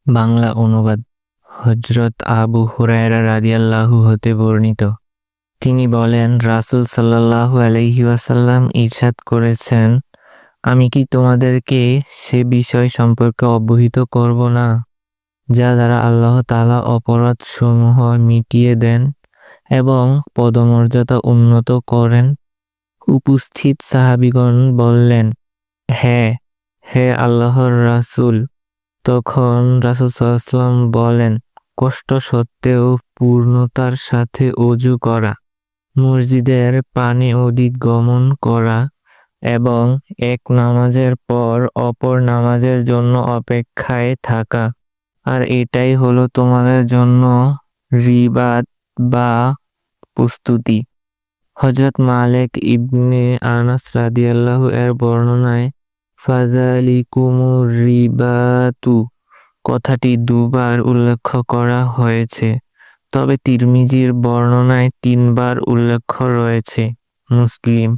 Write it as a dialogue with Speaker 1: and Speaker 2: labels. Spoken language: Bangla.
Speaker 1: বাংলা অনুবাদ হযরত আবু হুরায়রা রাদিয়াল্লাহু হতে বর্ণিত। তিনি বলেন, রাসূল সাল্লাল্লাহু আলাইহি ওয়াসাল্লাম ইরশাদ করেছেন, আমি কি তোমাদেরকে সে বিষয় সম্পর্কে অবহিত করব না, যা দ্বারা আল্লাহ তাআলা অপরাধ সমূহ মিটিয়ে দেন এবং পদমর্যাদা উন্নত করেন। উপস্থিত সাহাবীগণ বললেন, হ্যাঁ, হে আল্লাহর রাসূল। তখন রাসূল সাল্লাল্লাহু আলাইহি ওয়াসাল্লাম বলেন, কষ্ট সত্ত্বেও পূর্ণতার সাথে ওযু করা, মসজিদের পানে অধিক গমন করা এবং এক নামাজের পর অপর নামাজের জন্য অপেক্ষায় থাকা, আর এটাই হলো তোমাদের জন্য রিবাত বা প্রস্তুতি। হযরত মালিক ইবনে আনাস রাদিয়াল্লাহু এর বর্ণনায় ফাযালিকুমুর রিবাতু কথাটি দুবার উল্লেখ করা হয়েছে, তবে তিরমিজির বর্ণনায় 3 বার উল্লেখ রয়েছে। মুসলিম।